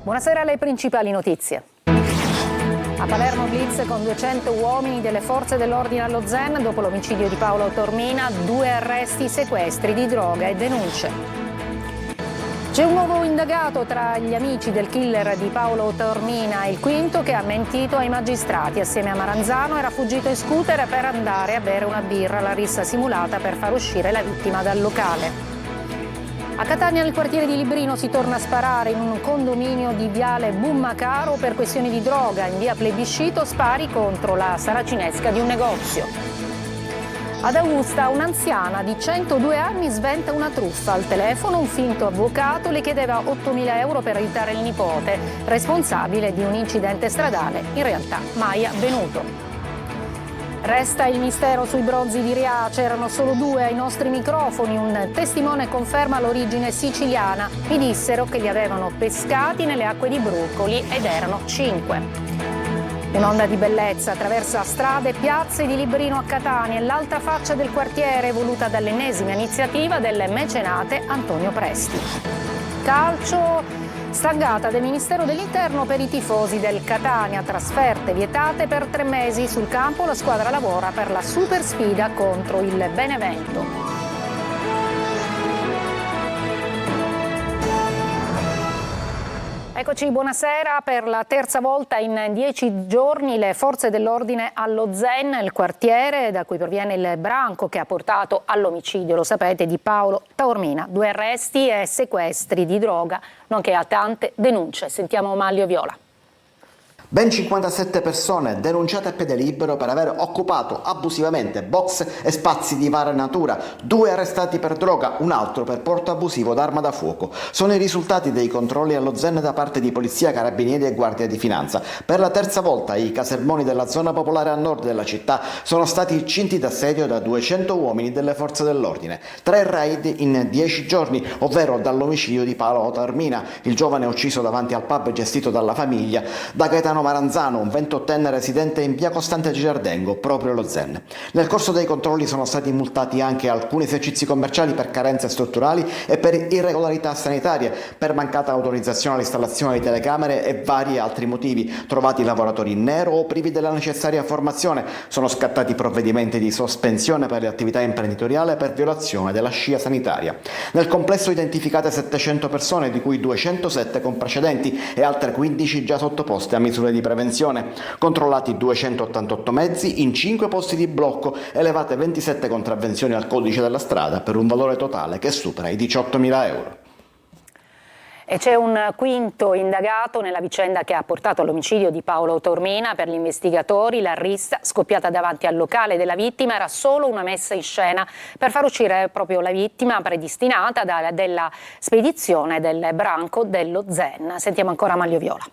Buonasera alle principali notizie. A Palermo blitz con 200 uomini delle forze dell'ordine allo Zen dopo l'omicidio di Paolo Tormina, 2 arresti, sequestri di droga e denunce. C'è un nuovo indagato tra gli amici del killer di Paolo Tormina, il quinto che ha mentito ai magistrati. Assieme a Maranzano era fuggito in scooter per andare a bere una birra, la rissa simulata per far uscire la vittima dal locale. A Catania, nel quartiere di Librino, si torna a sparare in un condominio di Viale Bummacaro per questioni di droga. In via Plebiscito spari contro la saracinesca di un negozio. Ad Augusta un'anziana di 102 anni sventa una truffa. Al telefono un finto avvocato le chiedeva 8.000 euro per aiutare il nipote, responsabile di un incidente stradale, in realtà mai avvenuto. Resta il mistero sui bronzi di Riace, erano solo 2 ai nostri microfoni, un testimone conferma l'origine siciliana, mi dissero che li avevano pescati nelle acque di Brucoli ed erano 5. Un'onda di bellezza attraversa strade e piazze di Librino a Catania, e l'altra faccia del quartiere voluta dall'ennesima iniziativa del mecenate Antonio Presti. Calcio. Stangata del Ministero dell'Interno per i tifosi del Catania, trasferte vietate per 3 mesi. Sul campo la squadra lavora per la super sfida contro il Benevento. Eccoci, buonasera. Per la terza volta in 10 giorni le forze dell'ordine allo Zen, il quartiere da cui proviene il branco che ha portato all'omicidio, lo sapete, di Paolo Taormina. 2 arresti e sequestri di droga, nonché a tante denunce. Sentiamo Manlio Viola. Ben 57 persone denunciate a piede libero per aver occupato abusivamente box e spazi di varia natura, 2 arrestati per droga, un altro per porto abusivo d'arma da fuoco. Sono i risultati dei controlli allo Zen da parte di Polizia, Carabinieri e Guardia di Finanza. Per la terza volta i casermoni della zona popolare a nord della città sono stati cinti d'assedio da 200 uomini delle forze dell'ordine. 3 raid in 10 giorni, ovvero dall'omicidio di Paolo Taormina, il giovane ucciso davanti al pub gestito dalla famiglia, da Gaetano Maranzano, un 28enne residente in via Costante Girardengo, proprio lo Zen. Nel corso dei controlli sono stati multati anche alcuni esercizi commerciali per carenze strutturali e per irregolarità sanitarie, per mancata autorizzazione all'installazione di telecamere e vari altri motivi, trovati lavoratori in nero o privi della necessaria formazione. Sono scattati provvedimenti di sospensione per le attività imprenditoriali per violazione della scia sanitaria. Nel complesso identificate 700 persone, di cui 207 con precedenti e altre 15 già sottoposte a misure di prevenzione. Controllati 288 mezzi in 5 posti di blocco, elevate 27 contravvenzioni al codice della strada per un valore totale che supera i 18.000 euro. E c'è un quinto indagato nella vicenda che ha portato all'omicidio di Paolo Taormina. Per gli investigatori la rissa scoppiata davanti al locale della vittima era solo una messa in scena per far uscire proprio la vittima predestinata della spedizione del branco dello Zen. Sentiamo ancora Manlio Viola.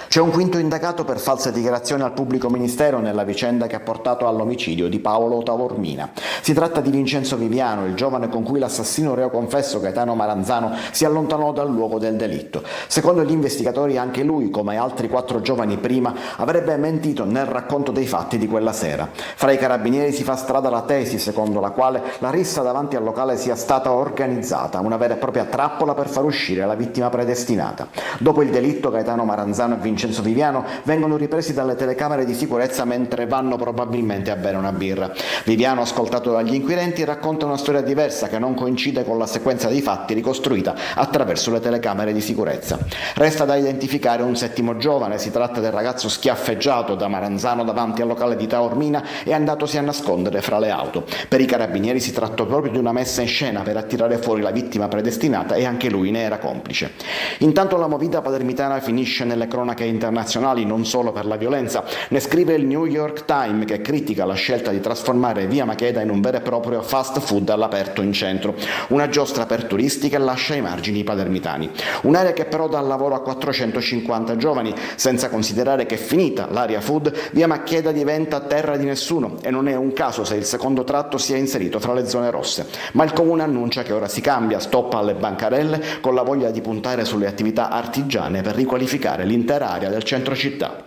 C'è un quinto indagato per false dichiarazioni al pubblico ministero nella vicenda che ha portato all'omicidio di Paolo Taormina. Si tratta di Vincenzo Viviano, il giovane con cui l'assassino reo confesso Gaetano Maranzano si allontanò dal luogo del delitto. Secondo gli investigatori anche lui, come altri 4 giovani prima, avrebbe mentito nel racconto dei fatti di quella sera. Fra i carabinieri si fa strada la tesi secondo la quale la rissa davanti al locale sia stata organizzata, una vera e propria trappola per far uscire la vittima predestinata. Dopo il delitto Gaetano Maranzano e Vincenzo Viviano vengono ripresi dalle telecamere di sicurezza mentre vanno probabilmente a bere una birra. Viviano, ascoltato dagli inquirenti, racconta una storia diversa che non coincide con la sequenza dei fatti ricostruita attraverso le telecamere di sicurezza. Resta da identificare un 7° giovane, si tratta del ragazzo schiaffeggiato da Maranzano davanti al locale di Taormina e andatosi a nascondere fra le auto. Per i carabinieri si trattò proprio di una messa in scena per attirare fuori la vittima predestinata e anche lui ne era complice. Intanto la movida palermitana finisce nelle cronache internazionali, non solo per la violenza. Ne scrive il New York Times, che critica la scelta di trasformare via Macheda in un vero e proprio fast food all'aperto in centro, una giostra per turisti che lascia ai margini i palermitani. Un'area che però dà lavoro a 450 giovani, senza considerare che finita l'area food, via Macheda diventa terra di nessuno e non è un caso se il secondo tratto sia inserito fra le zone rosse. Ma il comune annuncia che ora si cambia, stoppa alle bancarelle, con la voglia di puntare sulle attività artigiane per riqualificare l'intera area del centro città.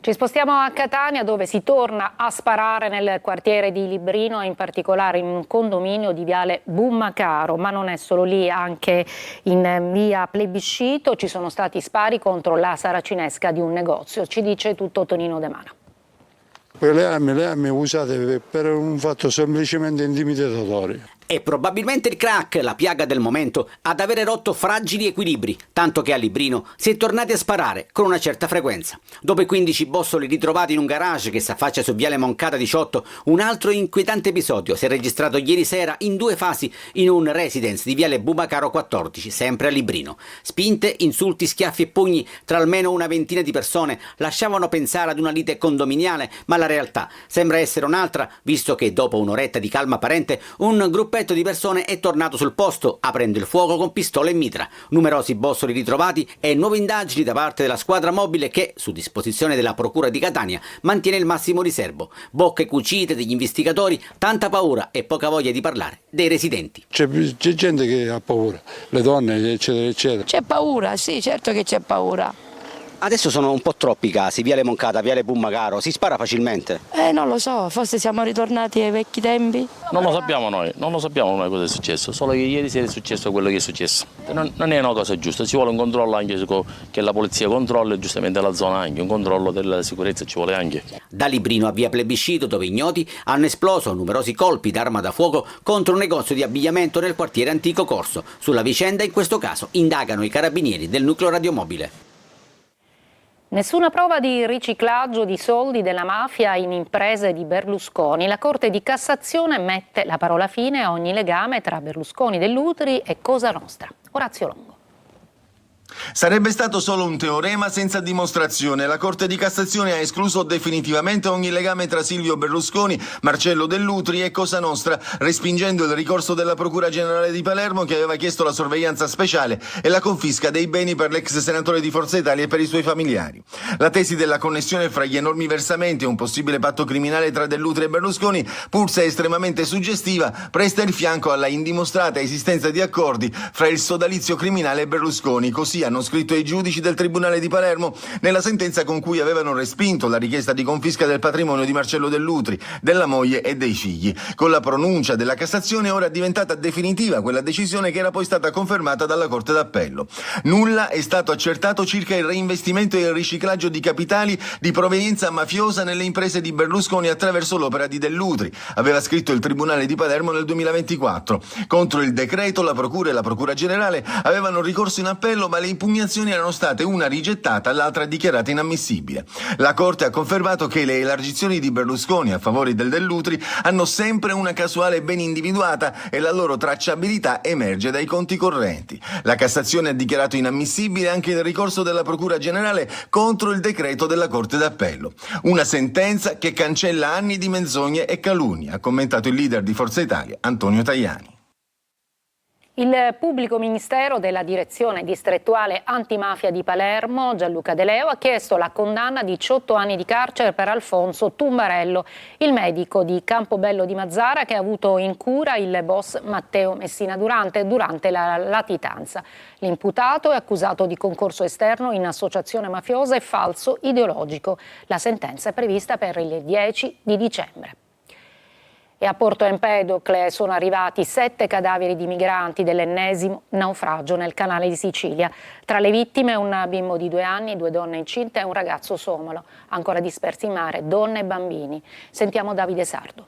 Ci spostiamo a Catania, dove si torna a sparare nel quartiere di Librino, in particolare in un condominio di Viale Bummacaro, ma non è solo lì, anche in via Plebiscito ci sono stati spari contro la saracinesca di un negozio. Ci dice tutto Tonino De Mana. Le armi usate per un fatto semplicemente intimidatorio. È probabilmente il crack, la piaga del momento, ad avere rotto fragili equilibri, tanto che a Librino si è tornati a sparare con una certa frequenza. Dopo i 15 bossoli ritrovati in un garage che si affaccia su Viale Moncada 18, un altro inquietante episodio si è registrato ieri sera in 2 fasi in un residence di Viale Bummacaro 14, sempre a Librino. Spinte, insulti, schiaffi e pugni tra almeno una ventina di persone lasciavano pensare ad una lite condominiale, ma la realtà sembra essere un'altra, visto che dopo un'oretta di calma apparente un gruppetto di persone è tornato sul posto, aprendo il fuoco con pistole e mitra. Numerosi bossoli ritrovati e nuove indagini da parte della squadra mobile che, su disposizione della Procura di Catania, mantiene il massimo riservo. Bocche cucite degli investigatori, tanta paura e poca voglia di parlare dei residenti. C'è gente che ha paura, le donne, eccetera, eccetera. C'è paura, sì, certo che c'è paura. Adesso sono un po' troppi i casi, Viale Moncada, Viale Bummacaro, si spara facilmente. Non lo so, forse siamo ritornati ai vecchi tempi. Non lo sappiamo noi cosa è successo, solo che ieri sera è successo quello che è successo. Non è una cosa giusta, ci vuole un controllo anche che la polizia controlla, giustamente la zona anche, un controllo della sicurezza ci vuole anche. Da Librino a via Plebiscito, dove ignoti hanno esploso numerosi colpi d'arma da fuoco contro un negozio di abbigliamento nel quartiere Antico Corso. Sulla vicenda in questo caso indagano i carabinieri del nucleo radiomobile. Nessuna prova di riciclaggio di soldi della mafia in imprese di Berlusconi. La Corte di Cassazione mette la parola fine a ogni legame tra Berlusconi Dell'Utri e Cosa Nostra. Orazio Longo. Sarebbe stato solo un teorema senza dimostrazione. La Corte di Cassazione ha escluso definitivamente ogni legame tra Silvio Berlusconi, Marcello Dell'Utri e Cosa Nostra, respingendo il ricorso della Procura Generale di Palermo che aveva chiesto la sorveglianza speciale e la confisca dei beni per l'ex senatore di Forza Italia e per i suoi familiari. La tesi della connessione fra gli enormi versamenti e un possibile patto criminale tra Dell'Utri e Berlusconi, pur se estremamente suggestiva, presta il fianco alla indimostrata esistenza di accordi fra il sodalizio criminale e Berlusconi. Così hanno scritto i giudici del Tribunale di Palermo nella sentenza con cui avevano respinto la richiesta di confisca del patrimonio di Marcello Dell'Utri, della moglie e dei figli. Con la pronuncia della Cassazione ora è diventata definitiva quella decisione che era poi stata confermata dalla Corte d'Appello. Nulla è stato accertato circa il reinvestimento e il riciclaggio di capitali di provenienza mafiosa nelle imprese di Berlusconi attraverso l'opera di Dell'Utri, aveva scritto il Tribunale di Palermo nel 2024. Contro il decreto la Procura e la Procura Generale avevano ricorso in appello, ma le impugnazioni erano state una rigettata, l'altra dichiarata inammissibile. La Corte ha confermato che le elargizioni di Berlusconi a favore del Dell'Utri hanno sempre una casuale ben individuata e la loro tracciabilità emerge dai conti correnti. La Cassazione ha dichiarato inammissibile anche il ricorso della Procura Generale contro il decreto della Corte d'Appello. Una sentenza che cancella anni di menzogne e calunnie, ha commentato il leader di Forza Italia, Antonio Tajani. Il pubblico ministero della direzione distrettuale antimafia di Palermo, Gianluca De Leo, ha chiesto la condanna di 18 anni di carcere per Alfonso Tumbarello, il medico di Campobello di Mazara che ha avuto in cura il boss Matteo Messina durante la latitanza. L'imputato è accusato di concorso esterno in associazione mafiosa e falso ideologico. La sentenza è prevista per il 10 di dicembre. E a Porto Empedocle sono arrivati 7 cadaveri di migranti dell'ennesimo naufragio nel canale di Sicilia. Tra le vittime un bimbo di 2 anni, 2 donne incinte e un ragazzo somalo. Ancora dispersi in mare, donne e bambini. Sentiamo Davide Sardo.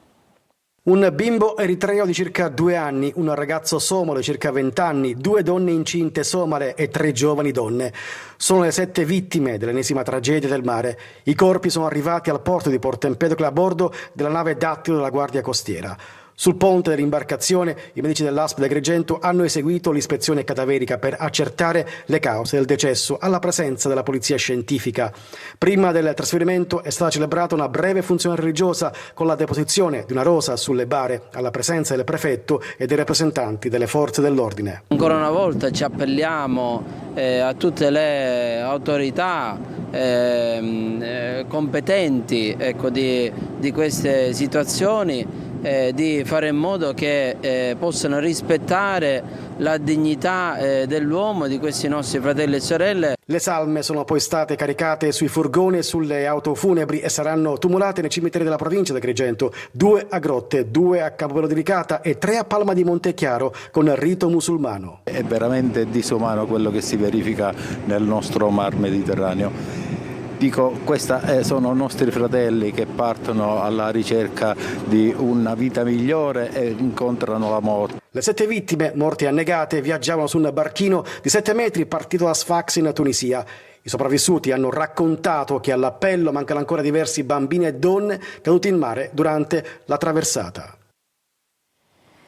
Un bimbo eritreo di circa 2 anni, un ragazzo somalo di circa 20 anni, 2 donne incinte somale e 3 giovani donne. Sono le 7 vittime dell'ennesima tragedia del mare. I corpi sono arrivati al porto di Porto Empedocle a bordo della nave Dattilo della Guardia Costiera. Sul ponte dell'imbarcazione i medici dell'ASP di Agrigento hanno eseguito l'ispezione cadaverica per accertare le cause del decesso alla presenza della polizia scientifica. Prima del trasferimento è stata celebrata una breve funzione religiosa con la deposizione di una rosa sulle bare alla presenza del prefetto e dei rappresentanti delle forze dell'ordine. Ancora una volta ci appelliamo a tutte le autorità competenti di queste situazioni di fare in modo che possano rispettare la dignità dell'uomo, di questi nostri fratelli e sorelle. Le salme sono poi state caricate sui furgoni e sulle auto funebri e saranno tumulate nei cimiteri della provincia di Agrigento, 2 a Grotte, 2 a Campobello di Licata e 3 a Palma di Montechiaro con rito musulmano. È veramente disumano quello che si verifica nel nostro mar Mediterraneo. Dico, questi sono nostri fratelli che partono alla ricerca di una vita migliore e incontrano la morte. Le 7 vittime, morte annegate, viaggiavano su un barchino di 7 metri partito da Sfax in Tunisia. I sopravvissuti hanno raccontato che all'appello mancano ancora diversi bambini e donne caduti in mare durante la traversata.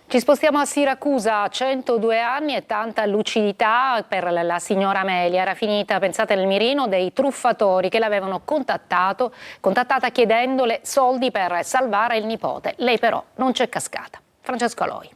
Ci spostiamo a Siracusa, 102 anni e tanta lucidità per la signora Amelia. Era finita, pensate, nel mirino dei truffatori che l'avevano contattata chiedendole soldi per salvare il nipote. Lei però non c'è cascata. Francesco Aloi.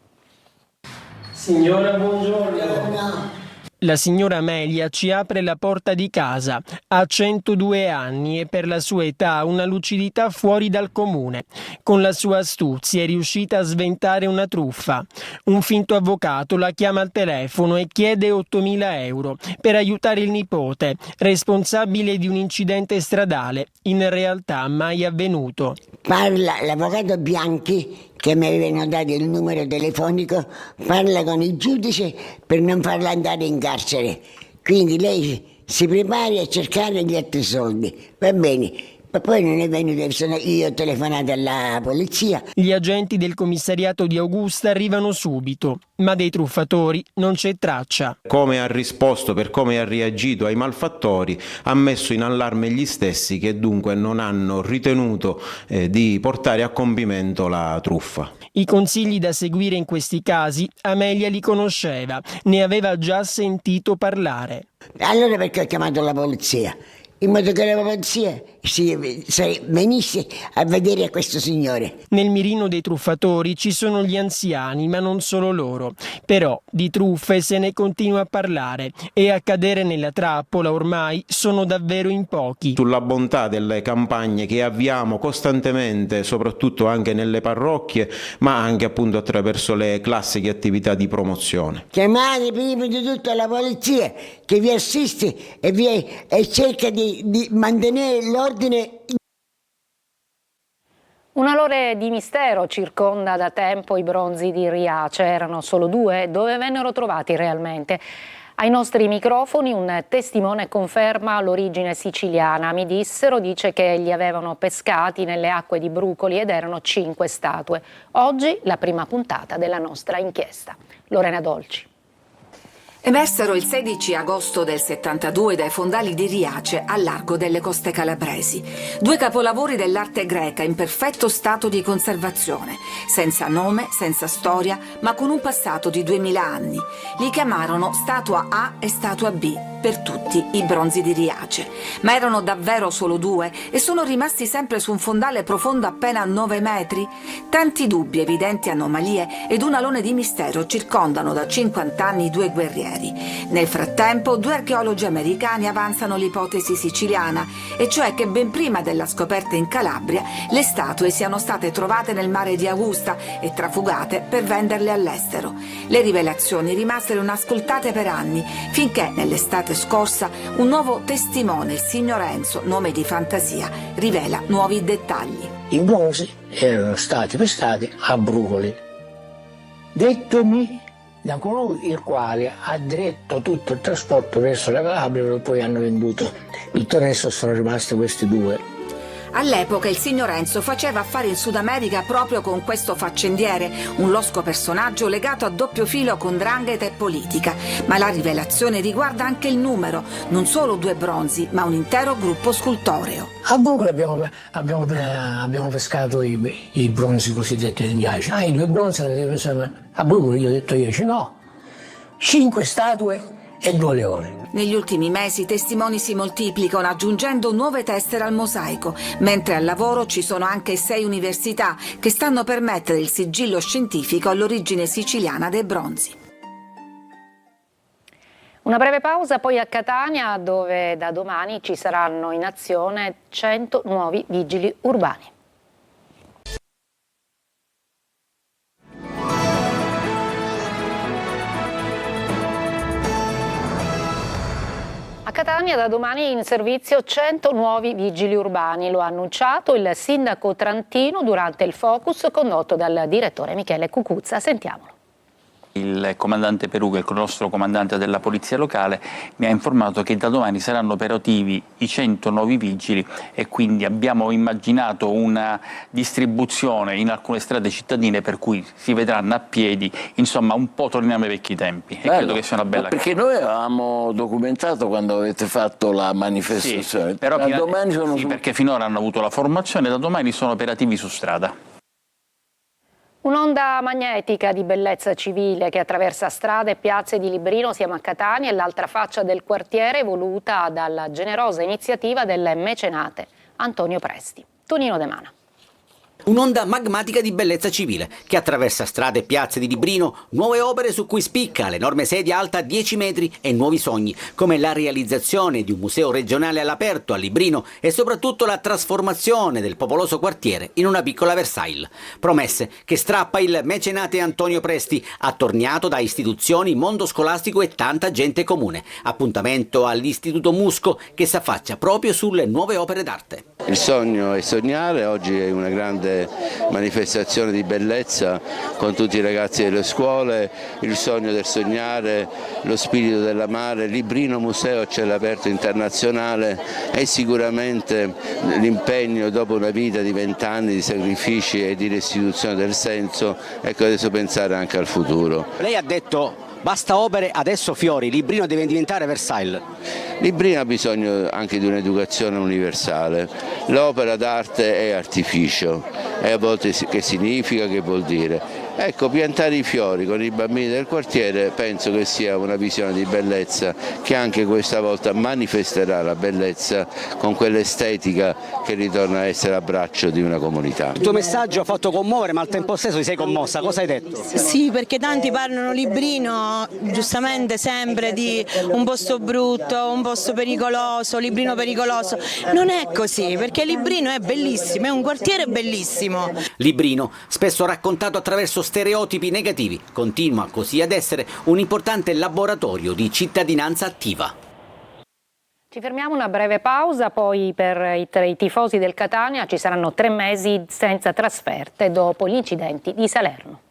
Signora, buongiorno. La signora Amelia ci apre la porta di casa, ha 102 anni e per la sua età ha una lucidità fuori dal comune. Con la sua astuzia è riuscita a sventare una truffa. Un finto avvocato la chiama al telefono e chiede 8.000 euro per aiutare il nipote, responsabile di un incidente stradale, in realtà mai avvenuto. Parla l'avvocato Bianchi, che mi avevano dato il numero telefonico, parla con il giudice per non farla andare in carcere. Quindi lei si prepari a cercare gli altri soldi, va bene? Ma poi non è venuto, io ho telefonato alla polizia. Gli agenti del commissariato di Augusta arrivano subito, ma dei truffatori non c'è traccia. Come ha risposto, per come ha reagito ai malfattori, ha messo in allarme gli stessi che dunque non hanno ritenuto di portare a compimento la truffa. I consigli da seguire in questi casi Amelia li conosceva, ne aveva già sentito parlare. Allora perché ho chiamato la polizia? In modo che la polizia venisse a vedere a questo signore. Nel mirino dei truffatori ci sono gli anziani, ma non solo loro. Però di truffe se ne continua a parlare e a cadere nella trappola ormai sono davvero in pochi. Sulla bontà delle campagne che avviamo costantemente, soprattutto anche nelle parrocchie, ma anche appunto attraverso le classiche attività di promozione. Chiamate prima di tutto la polizia che vi assiste e cerca di mantenere l'ordine. Un alone di mistero circonda da tempo i bronzi di Riace. Erano solo 2. Dove vennero trovati realmente? Ai nostri microfoni un testimone conferma l'origine siciliana. Mi dissero, dice che li avevano pescati nelle acque di Brucoli ed erano 5 statue. Oggi la prima puntata della nostra inchiesta. Lorena Dolci. Emersero il 16 agosto del 72 dai fondali di Riace, al largo delle coste calabresi. 2 capolavori dell'arte greca in perfetto stato di conservazione, senza nome, senza storia, ma con un passato di 2000 anni. Li chiamarono statua A e statua B, per tutti i bronzi di Riace. Ma erano davvero solo 2 e sono rimasti sempre su un fondale profondo appena 9 metri? Tanti dubbi, evidenti anomalie ed un alone di mistero circondano da 50 anni i 2 guerrieri. Nel frattempo, 2 archeologi americani avanzano l'ipotesi siciliana, e cioè che ben prima della scoperta in Calabria le statue siano state trovate nel mare di Augusta e trafugate per venderle all'estero. Le rivelazioni rimasero inascoltate per anni, finché nell'estate scorsa un nuovo testimone, il signor Enzo, nome di fantasia, rivela nuovi dettagli. I bronzi erano stati pescati a Brucoli. Dettomi da colui il quale ha diretto tutto il trasporto verso la Calabria e poi hanno venduto. Tutto il resto sono rimasti questi 2. All'epoca il signor Enzo faceva affari in Sud America proprio con questo faccendiere, un losco personaggio legato a doppio filo con 'ndrangheta e politica. Ma la rivelazione riguarda anche il numero, non solo 2 bronzi, ma un intero gruppo scultoreo. A Brucoli abbiamo pescato i bronzi cosiddetti di Riace. I 2 bronzi a Brucoli, io ho detto io, no, 5 statue e 2 leoni. Negli ultimi mesi i testimoni si moltiplicano aggiungendo nuove tessere al mosaico, mentre al lavoro ci sono anche 6 università che stanno per mettere il sigillo scientifico all'origine siciliana dei bronzi. Una breve pausa poi a Catania, dove da domani ci saranno in azione 100 nuovi vigili urbani. A Catania da domani in servizio 100 nuovi vigili urbani, lo ha annunciato il sindaco trantino durante il focus condotto dal direttore Michele Cucuzza. Sentiamolo. Il comandante Peruga, il nostro comandante della polizia locale, mi ha informato che da domani saranno operativi i 100 nuovi vigili e quindi abbiamo immaginato una distribuzione in alcune strade cittadine per cui si vedranno a piedi, insomma un po' torniamo ai vecchi tempi e credo che sia una bella cosa. Perché noi avevamo documentato quando avete fatto la manifestazione, sì, però domani sono perché finora hanno avuto la formazione, da domani sono operativi su strada. Un'onda magnetica di bellezza civile che attraversa strade e piazze di Librino, siamo a Catania, e l'altra faccia del quartiere voluta dalla generosa iniziativa del mecenate Antonio Presti. Tonino De Mana. Un'onda magmatica di bellezza civile che attraversa strade e piazze di Librino, nuove opere su cui spicca l'enorme sedia alta 10 metri e nuovi sogni, come la realizzazione di un museo regionale all'aperto a Librino e soprattutto la trasformazione del popoloso quartiere in una piccola Versailles. Promesse che strappa il mecenate Antonio Presti, attorniato da istituzioni, mondo scolastico e tanta gente comune. Appuntamento all'Istituto Musco che si affaccia proprio sulle nuove opere d'arte. Il sogno è sognare, oggi è una grande manifestazione di bellezza con tutti i ragazzi delle scuole, il sogno del sognare, lo spirito dell'amare, Librino Museo a cielo aperto internazionale e sicuramente l'impegno dopo una vita di 20 anni di sacrifici e di restituzione del senso, ecco adesso pensare anche al futuro. Lei ha detto basta opere, adesso fiori, Librino deve diventare Versailles. Librino ha bisogno anche di un'educazione universale, l'opera d'arte è artificio e a volte che significa, che vuol dire? Ecco, piantare i fiori con i bambini del quartiere penso che sia una visione di bellezza che anche questa volta manifesterà la bellezza con quell'estetica che ritorna a essere a braccio di una comunità. Il tuo messaggio ha fatto commuovere, ma al tempo stesso ti sei commossa, cosa hai detto? Sì, perché tanti parlano Librino, giustamente sempre di un posto brutto, un posto pericoloso, Librino pericoloso. Non è così, perché Librino è bellissimo, è un quartiere bellissimo. Librino, spesso raccontato attraverso stereotipi negativi, continua così ad essere un importante laboratorio di cittadinanza attiva. Ci fermiamo, una breve pausa, poi per i tifosi del Catania ci saranno 3 mesi senza trasferte dopo gli incidenti di Salerno.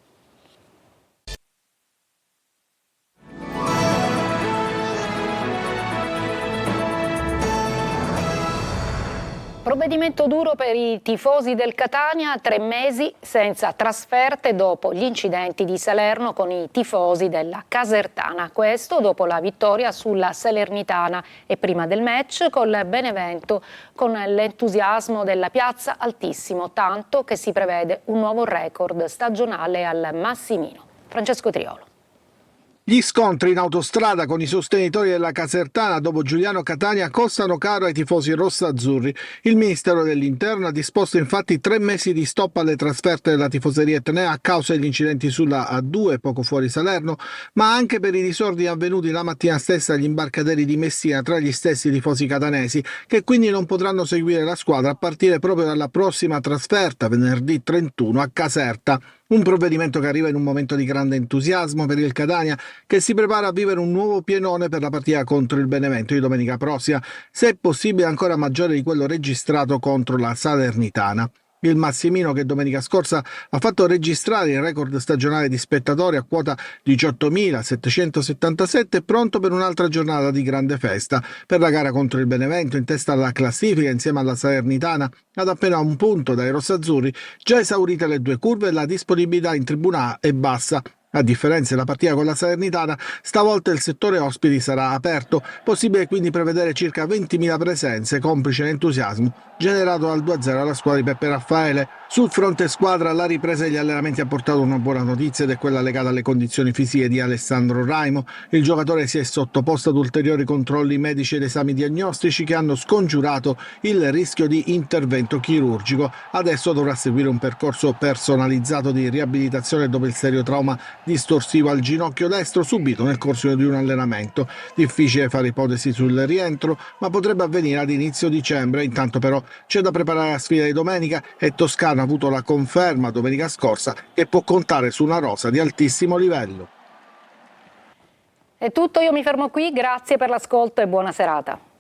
Provvedimento duro per i tifosi del Catania, 3 mesi senza trasferte dopo gli incidenti di Salerno con i tifosi della Casertana. Questo dopo la vittoria sulla Salernitana e prima del match col Benevento, con l'entusiasmo della piazza altissimo, tanto che si prevede un nuovo record stagionale al Massimino. Francesco Triolo. Gli scontri in autostrada con i sostenitori della Casertana dopo Giuliano Catania costano caro ai tifosi rossazzurri. Il Ministero dell'Interno ha disposto infatti 3 mesi di stop alle trasferte della tifoseria etnea a causa degli incidenti sulla A2 poco fuori Salerno, ma anche per i disordini avvenuti la mattina stessa agli imbarcaderi di Messina tra gli stessi tifosi catanesi, che quindi non potranno seguire la squadra a partire proprio dalla prossima trasferta, venerdì 31 a Caserta. Un provvedimento che arriva in un momento di grande entusiasmo per il Catania, che si prepara a vivere un nuovo pienone per la partita contro il Benevento di domenica prossima, se è possibile ancora maggiore di quello registrato contro la Salernitana. Il Massimino, che domenica scorsa ha fatto registrare il record stagionale di spettatori a quota 18.777, è pronto per un'altra giornata di grande festa. Per la gara contro il Benevento, in testa alla classifica insieme alla Salernitana, ad appena un punto dai rossazzurri, già esaurite le 2 curve e la disponibilità in tribuna A è bassa. A differenza della partita con la Salernitana, stavolta il settore ospiti sarà aperto, possibile quindi prevedere circa 20.000 presenze, complice l'entusiasmo generato dal 2-0 alla squadra di Peppe Raffaele. Sul fronte squadra la ripresa degli allenamenti ha portato una buona notizia ed è quella legata alle condizioni fisiche di Alessandro Raimo. Il giocatore si è sottoposto ad ulteriori controlli medici ed esami diagnostici che hanno scongiurato il rischio di intervento chirurgico. Adesso dovrà seguire un percorso personalizzato di riabilitazione dopo il serio trauma distorsivo al ginocchio destro subito nel corso di un allenamento. Difficile fare ipotesi sul rientro, ma potrebbe avvenire ad inizio dicembre. Intanto però c'è da preparare la sfida di domenica e Toscano ha avuto la conferma domenica scorsa che può contare su una rosa di altissimo livello. È tutto, io mi fermo qui, grazie per l'ascolto e buona serata.